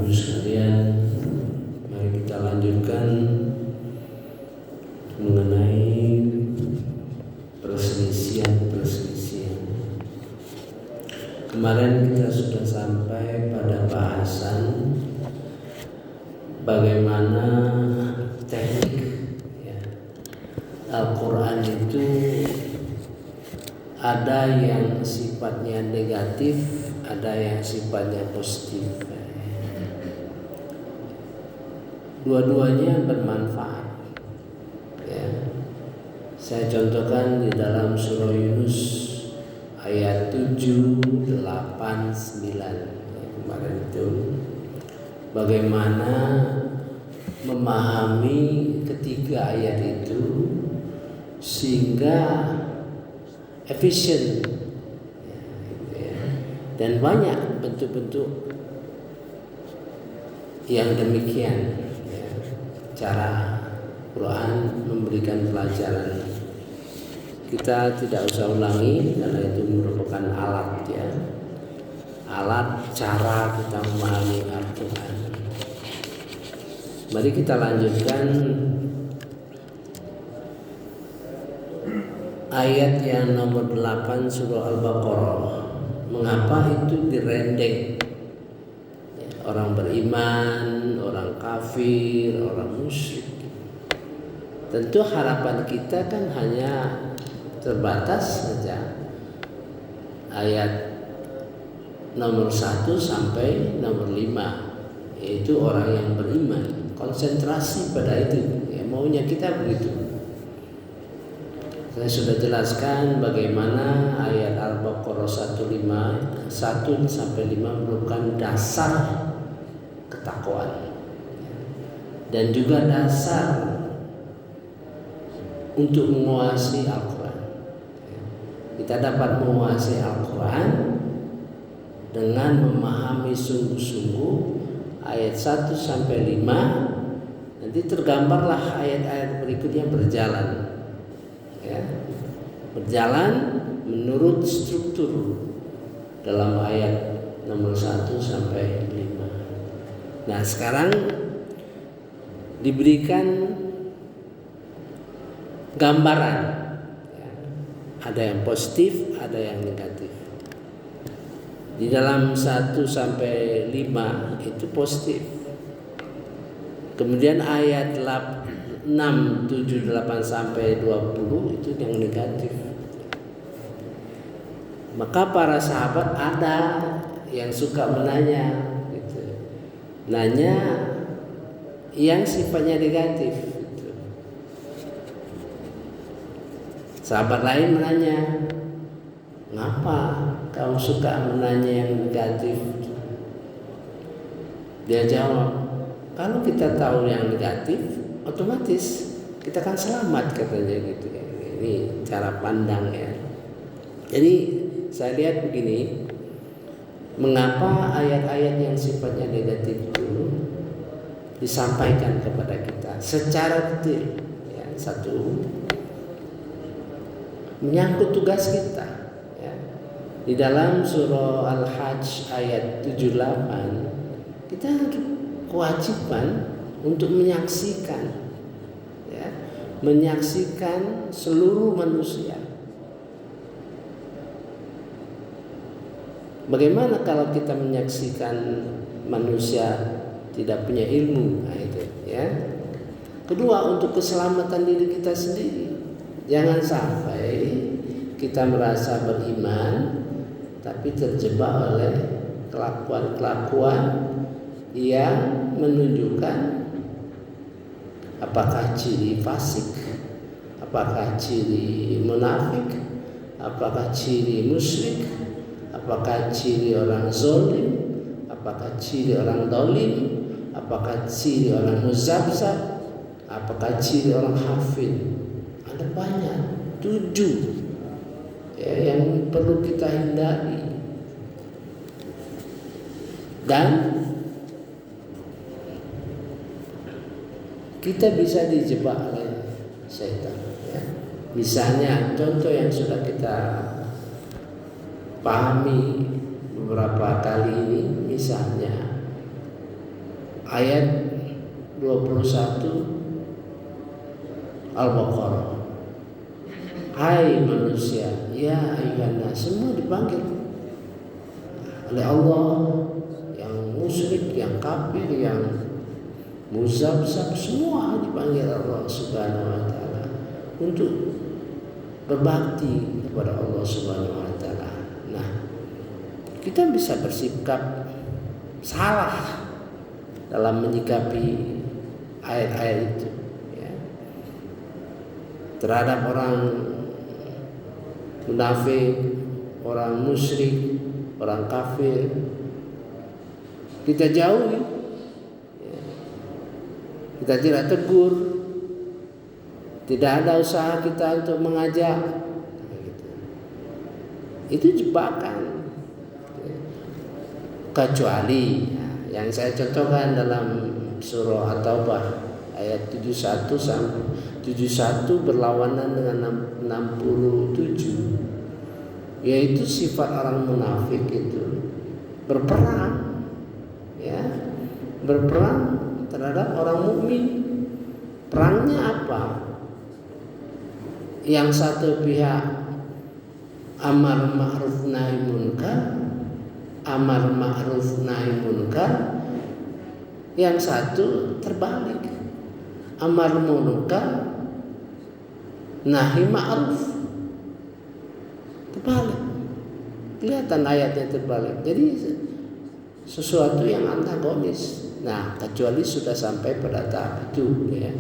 Ibu sekalian, mari kita lanjutkan mengenai perselisihan. Kemarin kita sudah sampai pada bahasan bagaimana teknik Al-Quran itu ada yang sifatnya negatif, ada yang sifatnya positif. Dua-duanya bermanfaat. Saya contohkan di dalam surah Yunus ayat 7, 8, 9 kemarin itu, bagaimana memahami ketiga ayat itu sehingga efisien dan banyak bentuk-bentuk yang demikian cara Quran memberikan pelajaran. Kita tidak usah ulangi karena itu merupakan alat cara kita memahami Al-Quran. Mari kita lanjutkan ayat yang nomor 8 surah Al-Baqarah. Mengapa itu direndeng? Orang beriman, orang kafir, orang musyrik. Tentu harapan kita kan hanya terbatas saja ayat nomor 1 sampai nomor 5, yaitu orang yang beriman. Konsentrasi pada itu, maunya kita begitu. Saya sudah jelaskan bagaimana ayat Al-Baqarah 1 sampai 5 merupakan dasar ketakwaan dan juga dasar untuk menguasai Al-Quran. Kita dapat menguasai Al-Quran dengan memahami sungguh-sungguh ayat 1 sampai 5. Nanti tergambarlah ayat-ayat berikutnya berjalan. Berjalan menurut struktur dalam ayat nomor 1 sampai 5. Nah, sekarang diberikan gambaran, ada yang positif, ada yang negatif. Di dalam 1 sampai 5 itu positif. Kemudian ayat 6, 7, 8 sampai 20 itu yang negatif. Maka para sahabat ada yang suka menanya, nanya yang sifatnya negatif. Sahabat lain menanya, "Ngapa kamu suka menanya yang negatif?" Dia jawab, "Kalau kita tahu yang negatif, otomatis kita akan selamat," katanya gitu. Ini cara pandang ya. Jadi saya lihat begini, mengapa ayat-ayat yang sifatnya negatif itu disampaikan kepada kita secara detail. Satu, menyangkut tugas kita. Di dalam surah Al-Hajj ayat 78, kita kewajiban untuk menyaksikan seluruh manusia. Bagaimana kalau kita menyaksikan manusia tidak punya ilmu? Nah, itu Kedua, untuk keselamatan diri kita sendiri. Jangan sampai kita merasa beriman tapi terjebak oleh kelakuan-kelakuan yang menunjukkan apakah ciri fasik, apakah ciri munafik, apakah ciri musyrik, apakah ciri orang zalim, apakah ciri orang dolim, apakah ciri orang muzabzab, apakah ciri orang hafid. Ada banyak, 7 yang perlu kita hindari. Dan kita bisa dijebak oleh setan. Misalnya contoh yang sudah kita pahami beberapa kali ini, misalnya ayat 21 Al-Baqarah. Hai manusia, ya ayyuhannas, semua dipanggil oleh Allah, yang musyrik, yang kafir, yang muzabzab, semua dipanggil Allah Subhanahu wa taala untuk berbakti kepada Allah Subhanahu wa taala. Nah, kita bisa bersikap salah dalam menyikapi ayat-ayat itu, ya, terhadap orang munafik, orang musyrik, orang kafir. Kita jauhi, ya. Kita tidak tegur, tidak ada usaha kita untuk mengajak. Itu jebakan, kecuali yang saya contohkan dalam surah At-Taubah ayat 71 sampai 71 berlawanan dengan 67, yaitu sifat orang munafik itu berperang, ya, berperang terhadap orang mukmin. Perangnya apa? Yang satu pihak amar ma'ruf nahi munkar, amar ma'ruf nahi munkar, yang satu terbalik, amar munkar nahi ma'ruf, terbalik. Kelihatan ayatnya terbalik. Jadi sesuatu yang antagonis. Nah, kecuali sudah sampai pada tahap itu, ya.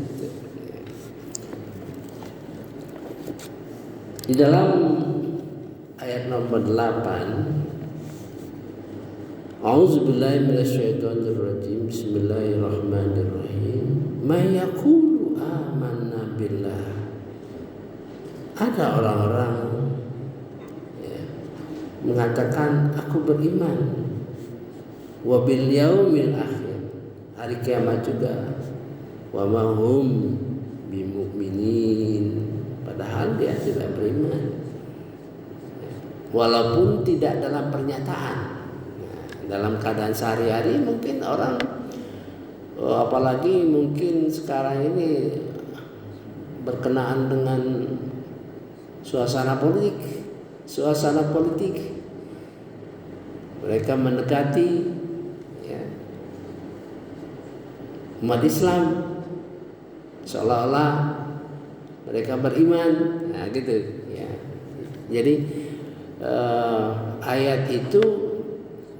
Di dalam ayat nomor 8, A'udzubillahi minasyaitonirrajim. Bismillahirrahmanirrahim. May yaqulu amanna billah. Ada orang-orang, ya, mengatakan aku beriman, wa bil yaumil akhir, hari kiamat juga, wa ma hum bimu'minin, padahal dia tidak beriman, walaupun tidak dalam pernyataan. Dalam keadaan sehari-hari mungkin orang, apalagi mungkin sekarang ini berkenaan dengan suasana politik, mereka mendekati, ya, umat Islam seolah-olah mereka beriman, nah gitu, ya. Jadi ayat itu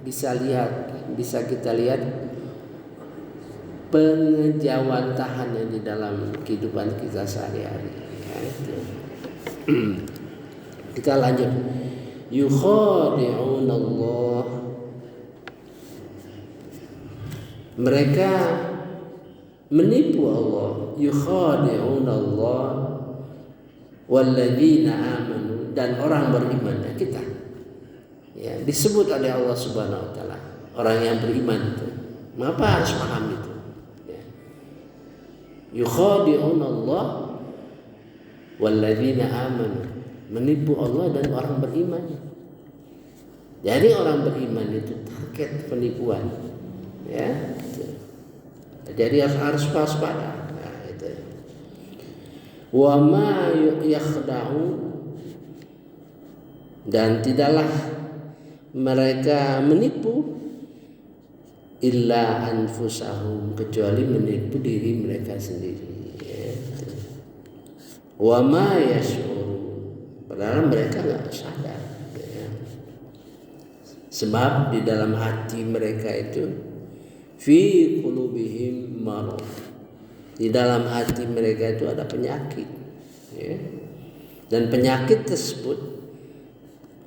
bisa kita lihat pengejawantahannya di dalam kehidupan kita sehari-hari, ya, itu. Kita lanjut. Yukhadi'un Allah, mereka menipu Allah. Yukhadi'un Allah walladzina amanu, dan orang beriman, kita, ya, disebut oleh Allah Subhanahu wa taala orang yang beriman itu. Mengapa harus paham itu? Ya. Yukhadi'un Allah walladzina amanu, menipu Allah dan orang beriman. Jadi orang beriman itu target penipuan, ya. Jadi harus waspada. Nah, itu. Wa ma yakhda'u, dan tidaklah mereka menipu illa anfusahum, kecuali menipu diri mereka sendiri, ya. Wa ma yash'urun, padahal mereka nggak sadar, ya. Sebab di dalam hati mereka itu fi qulubihim marad, di dalam hati mereka itu ada penyakit, ya. Dan penyakit tersebut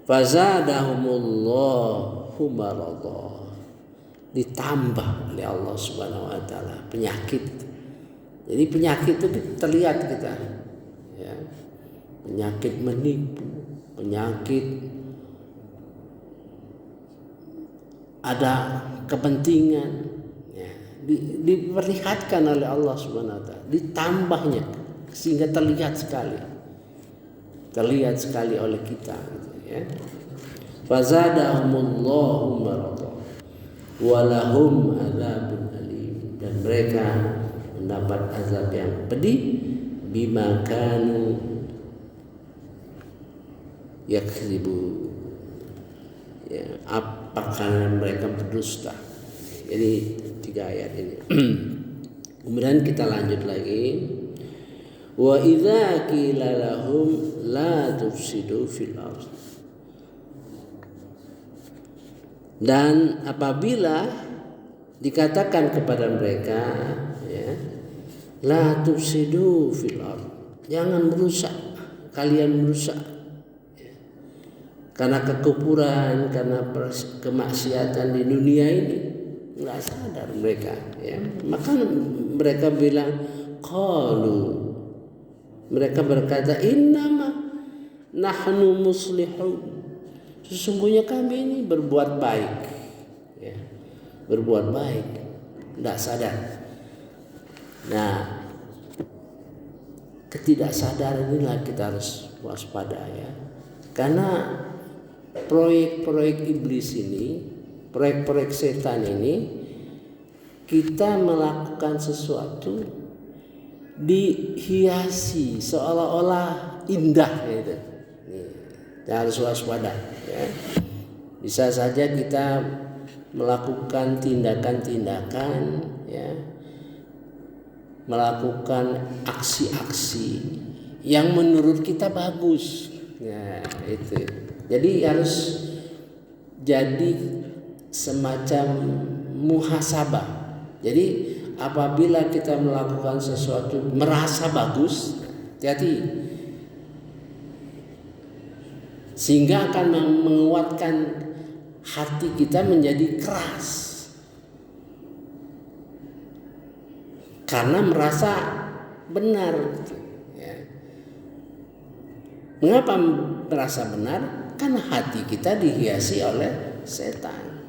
fazadahumullahu marada, ditambah oleh Allah Subhanahu wa taala penyakit. Jadi penyakit itu terlihat kita, ya. Penyakit menipu, penyakit ada kepentingan, ya, diperlihatkan oleh Allah Subhanahu wa taala, ditambahnya sehingga terlihat sekali oleh kita, gitu, ya. Fazadahumullahu marada walahum adzabun alim, dan dan mereka mendapat azab yang pedih bima kanu yakzibu, ya, apakah mereka berdusta. Jadi 3 ayat ini. Kemudian kita lanjut lagi. Wa idza qila lahum la tufsidu fil ardh. Dan apabila dikatakan kepada mereka, ya, la tufsidu fil ardh, jangan merusak, kalian merusak, ya. Karena kekufuran, karena kemaksiatan di dunia ini, nggak sadar mereka, ya. Maka mereka bilang qalu, mereka berkata innama nahnu muslihun, sesungguhnya kami ini berbuat baik, ya, berbuat baik, nggak sadar. Nah, ketidaksadaran inilah kita harus waspada, ya, karena proyek-proyek iblis ini, proyek-proyek setan ini, kita melakukan sesuatu dihiasi seolah-olah indah, gitu. Kita harus waspada, ya. Bisa saja kita melakukan tindakan-tindakan, ya, melakukan aksi-aksi yang menurut kita bagus, ya, itu. Jadi harus jadi semacam muhasabah. Jadi apabila kita melakukan sesuatu merasa bagus, hati-hati, sehingga akan menguatkan hati kita menjadi keras karena merasa benar, ya. Mengapa merasa benar? Karena hati kita dihiasi oleh setan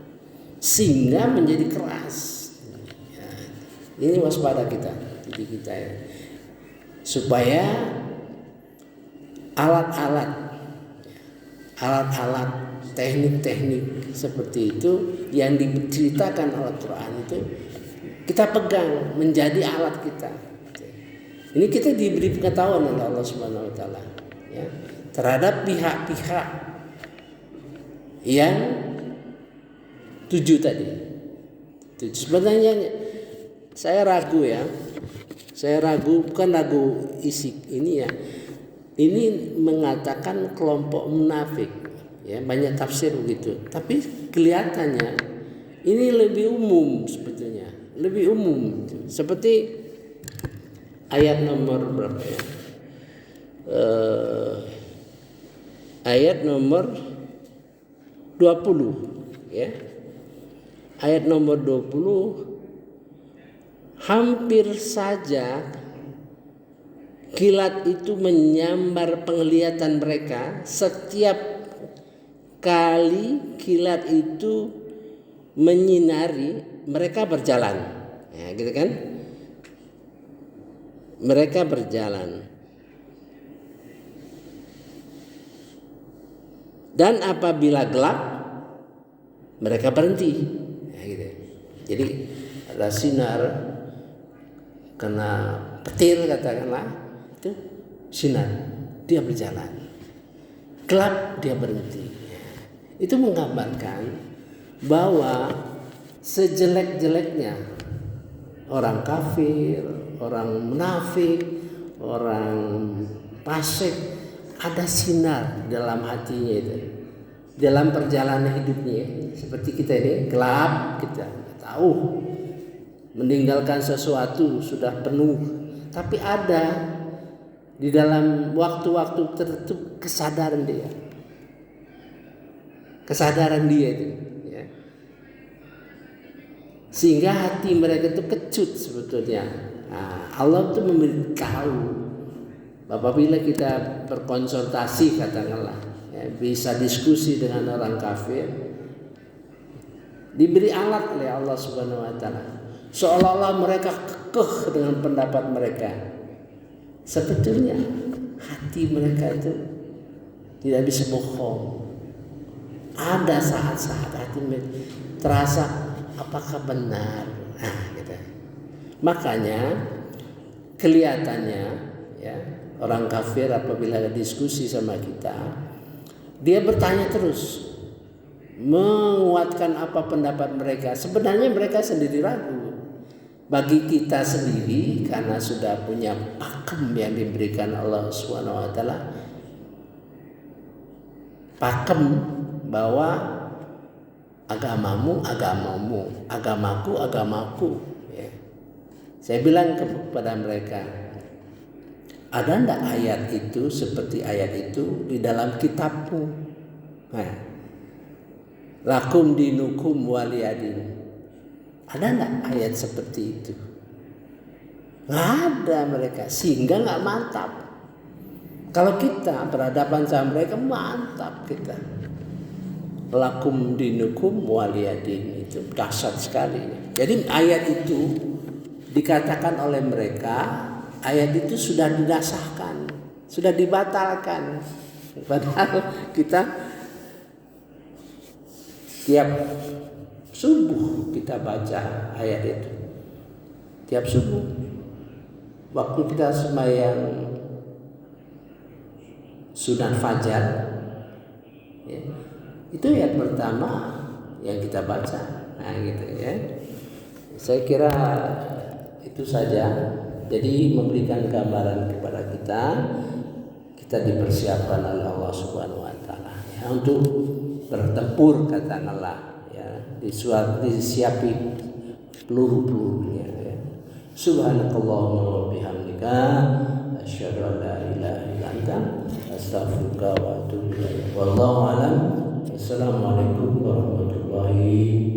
sehingga menjadi keras. Ini waspada kita, jadi kita, ya, supaya alat-alat, teknik-teknik seperti itu yang diceritakan oleh Quran itu kita pegang menjadi alat kita. Ini kita diberi pengetahuan oleh Allah Subhanahu Wa Taala, ya, terhadap pihak-pihak yang 7 tadi. Sebenarnya saya ragu, ya. Saya ragu, bukan ragu isi ini, ya. Ini mengatakan kelompok munafik, ya, banyak tafsir begitu. Tapi kelihatannya ini lebih umum sebetulnya, lebih umum. Seperti ayat nomor berapa, ya? Ayat nomor 20, ya. Ayat nomor 20, hampir saja kilat itu menyambar penglihatan mereka. Setiap kali kilat itu menyinari, mereka berjalan, ya, gitu kan? Mereka berjalan. Dan apabila gelap, mereka berhenti, ya, gitu. Jadi ada sinar, kena petir katakanlah, itu sinar, dia berjalan. Gelap, dia berhenti. Itu menggambarkan bahwa sejelek-jeleknya orang kafir, orang munafik, orang fasik, ada sinar dalam hatinya itu, dalam perjalanan hidupnya. Seperti kita ini gelap, kita tahu meninggalkan sesuatu sudah penuh, tapi ada di dalam waktu-waktu tertentu kesadaran dia itu, ya. Sehingga hati mereka itu kecut sebetulnya. Nah, Allah itu memberitahu apabila kita berkonsultasi, katakanlah, ya, bisa diskusi dengan orang kafir, diberi alat oleh Allah Subhanahu Wa Taala. Seolah-olah mereka kekeh dengan pendapat mereka. Sebetulnya hati mereka itu tidak bisa bohong. Ada saat-saat hati terasa apakah benar, gitu. Makanya kelihatannya ya, orang kafir apabila diskusi sama kita, dia bertanya terus, menguatkan apa pendapat mereka. Sebenarnya mereka sendiri ragu. Bagi kita sendiri, karena sudah punya pakem yang diberikan Allah SWT, pakem bahwa agamamu agamamu, agamaku agamaku. Ya. Saya bilang kepada mereka, ada ndak ayat itu seperti ayat itu di dalam kitabmu? Nah, lakum dinukum waliyadin. Ada ndak ayat seperti itu? Nggak ada mereka, sehingga nggak mantap. Kalau kita berhadapan sama mereka mantap kita. Lakum dinukum waliyadin, itu dahsyat sekali. Jadi ayat itu dikatakan oleh mereka, ayat itu sudah didasarkan, sudah dibatalkan. Padahal kita tiap subuh kita baca ayat itu. Tiap subuh waktu kita sembahyang sunat fajar, ya, itu ayat pertama yang kita baca. Nah, gitu ya. Saya kira itu saja. Jadi memberikan gambaran kepada kita dipersiapkan oleh Allah Subhanahu wa taala ya, untuk bertempur, katakanlah ya, disiapi peluru-pelurunya ya. Subhanakallahumma wa bihamdika asyhadu an la ilaha illa anta astaghfiruka wa atubu ilaik. Wallahu a'lam. Assalamualaikum warahmatullahi